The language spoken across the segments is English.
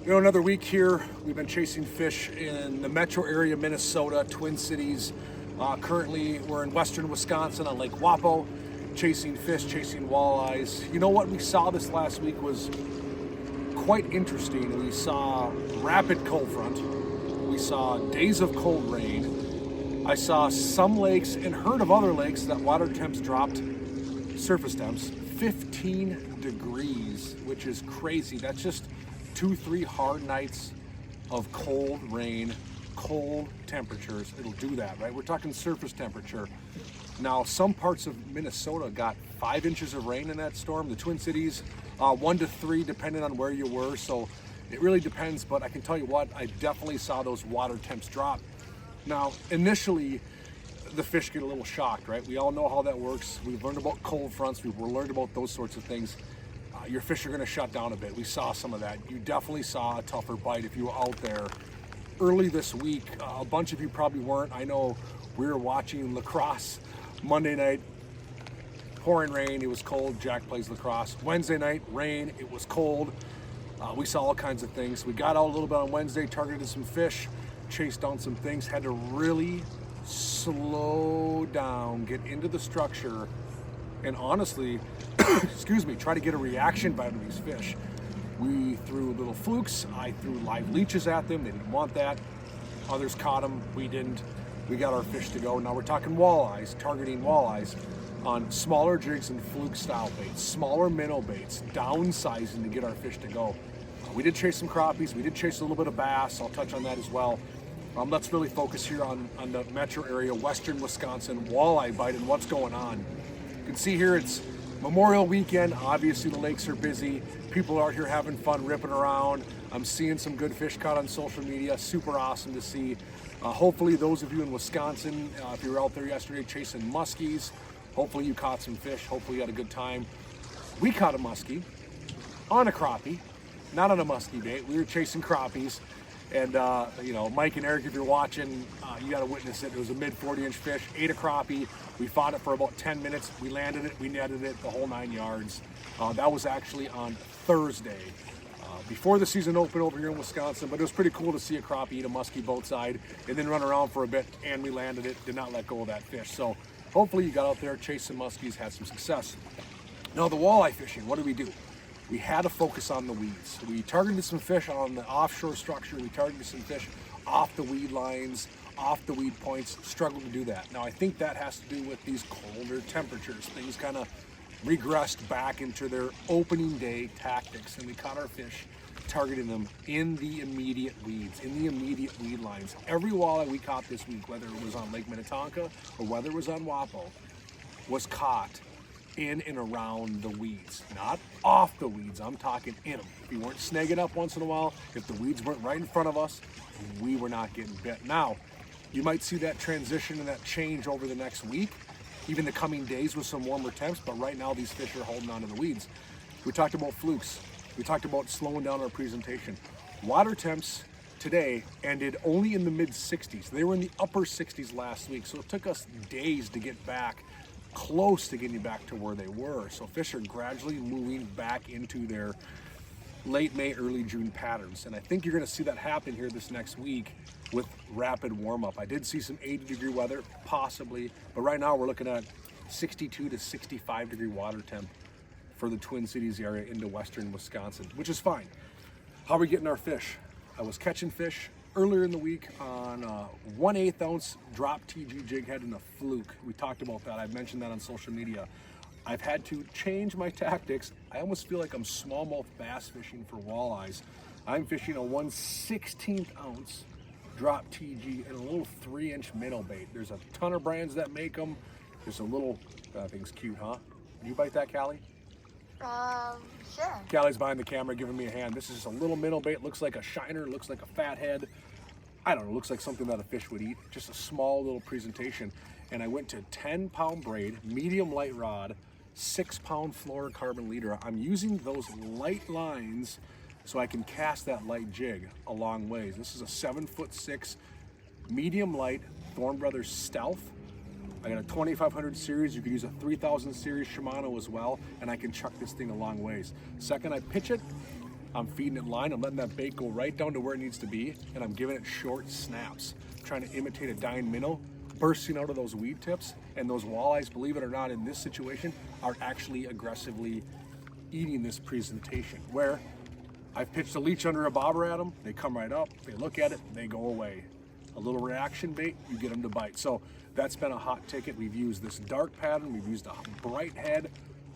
You know, another week here. We've been chasing fish in the metro area, Minnesota, Twin Cities. Currently, we're in western Wisconsin on Lake Wapo, chasing fish, chasing walleyes. You know what we saw this last week was quite interesting. We saw rapid cold front. We saw days of cold rain. I saw some lakes and heard of other lakes that water temps dropped, surface temps, 15 degrees, which is crazy. That's just 2-3 hard nights of cold rain, cold temperatures. It'll do that, right? We're talking surface temperature. Now, some parts of Minnesota got 5 inches of rain in that storm. The Twin Cities, 1 to 3, depending on where you were. So it really depends, but I can tell you what, I definitely saw those water temps drop. Now, initially, the fish get a little shocked, right? We all know how that works. We've learned about cold fronts. We've learned about those sorts of things. Your fish are going to shut down a bit. We saw some of that. You definitely saw a tougher bite if you were out there early this week. A bunch of you probably weren't. I know we were watching lacrosse Monday night, pouring rain. It was cold. Jack plays lacrosse. Wednesday night, rain. It was cold. We saw all kinds of things. We got out a little bit on Wednesday, targeted some fish, chased down some things, had to really slow down, get into the structure, and honestly, excuse me, try to get a reaction bite of these fish. We threw little flukes. I threw live leeches at them. They didn't want that. Others caught them. We didn't. We got our fish to go. Now we're talking walleyes, targeting walleyes on smaller jigs and fluke style baits, smaller minnow baits, downsizing to get our fish to go. We did chase some crappies. We did chase a little bit of bass. I'll touch on that as well. Let's really focus here on the metro area, western Wisconsin, walleye bite and what's going on. You can see here it's Memorial weekend. Obviously the lakes are busy. People are out here having fun, ripping around. I'm seeing some good fish caught on social media. Super awesome to see. Hopefully those of you in Wisconsin, if you were out there yesterday chasing muskies, hopefully you caught some fish. Hopefully you had a good time. We caught a muskie on a crappie, not on a muskie bait. We were chasing crappies. And, you know, Mike and Eric, if you're watching, you got to witness it. It was a mid 40-inch fish, ate a crappie. We fought it for about 10 minutes. We landed it, we netted it, the whole 9 yards. That was actually on Thursday, before the season opened over here in Wisconsin. But it was pretty cool to see a crappie eat a muskie boat side and then run around for a bit, and we landed it, did not let go of that fish. So hopefully you got out there, chased some muskies, had some success. Now the walleye fishing, what do we do? We had to focus on the weeds. We targeted some fish on the offshore structure. We targeted some fish off the weed lines, off the weed points, struggled to do that. Now I think that has to do with these colder temperatures. Things kind of regressed back into their opening day tactics, and we caught our fish targeting them in the immediate weeds, in the immediate weed lines. Every walleye we caught this week, whether it was on Lake Minnetonka or whether it was on Wapo, was caught in and around the weeds, not off the weeds. I'm talking in them. If you weren't snagging up once in a while, if the weeds weren't right in front of us, we were not getting bit. Now, you might see that transition and that change over the next week, even the coming days with some warmer temps, but right now these fish are holding on to the weeds. We talked about flukes. We talked about slowing down our presentation. Water temps today ended only in the mid 60s. They were in the upper 60s last week, so it took us days to get back close to getting back to where they were. So fish are gradually moving back into their late May, early June patterns. And I think you're going to see that happen here this next week with rapid warm up. I did see some 80-degree weather, possibly, but right now we're looking at 62 to 65 degree water temp for the Twin Cities area into western Wisconsin, which is fine. How are we getting our fish? I was catching fish earlier in the week on a 1/8 ounce drop TG jig head and a fluke. We talked about that. I've mentioned that on social media. I've had to change my tactics. I almost feel like I'm smallmouth bass fishing for walleyes. I'm fishing a 1/16 ounce drop TG and a little 3-inch minnow bait. There's a ton of brands that make them. There's a little, that thing's cute, huh? You bite that, Callie? Sure. Callie's behind the camera giving me a hand. This is just a little minnow bait. Looks like a shiner, looks like a fathead. I don't know, looks like something that a fish would eat. Just a small little presentation. And I went to 10-pound braid, medium light rod, 6-pound fluorocarbon leader. I'm using those light lines so I can cast that light jig a long ways. This is a 7'6", medium light Thorne Brothers Stealth. I got a 2500 series. You can use a 3000 series Shimano as well, and I can chuck this thing a long ways. Second I pitch it, I'm feeding it line, I'm letting that bait go right down to where it needs to be, and I'm giving it short snaps, trying to imitate a dying minnow, bursting out of those weed tips. And those walleyes, believe it or not, in this situation, are actually aggressively eating this presentation, where I've pitched a leech under a bobber at them, they come right up, they look at it, they go away. A little reaction bait, you get them to bite. So that's been a hot ticket. We've used this dark pattern, we've used a bright head,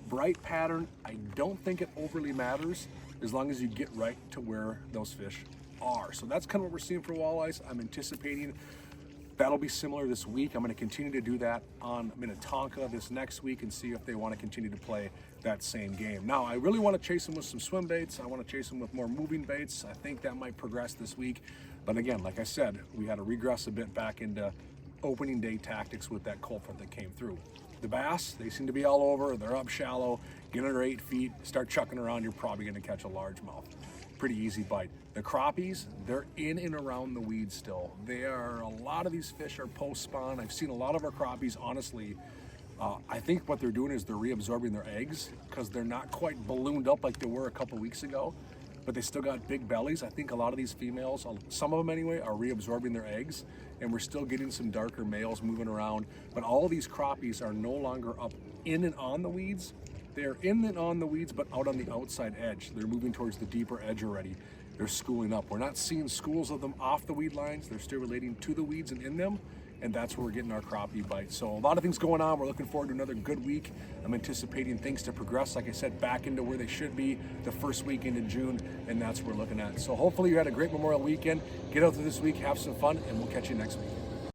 bright pattern. I don't think it overly matters as long as you get right to where those fish are. So that's kind of what we're seeing for walleyes. I'm anticipating that'll be similar this week. I'm going to continue to do that on Minnetonka this next week and see if they want to continue to play that same game. Now, I really want to chase them with some swim baits. I want to chase them with more moving baits. I think that might progress this week. But again, like I said, we had to regress a bit back into opening day tactics with that cold front that came through. The bass, they seem to be all over. They're up shallow, get under 8 feet, start chucking around, you're probably going to catch a largemouth. Pretty easy bite. The crappies, they're in and around the weeds still. A lot of these fish are post-spawn. I've seen a lot of our crappies, honestly. I think what they're doing is they're reabsorbing their eggs because they're not quite ballooned up like they were a couple weeks ago, but they still got big bellies. I think a lot of these females, some of them anyway, are reabsorbing their eggs, and we're still getting some darker males moving around. But all of these crappies are no longer up in and on the weeds. They're in and on the weeds, but out on the outside edge. They're moving towards the deeper edge already. They're schooling up. We're not seeing schools of them off the weed lines. They're still relating to the weeds and in them, and that's where we're getting our crappie bites. So a lot of things going on. We're looking forward to another good week. I'm anticipating things to progress, like I said, back into where they should be the first weekend in June, and that's what we're looking at. So hopefully you had a great Memorial weekend. Get out there this week, have some fun, and we'll catch you next week.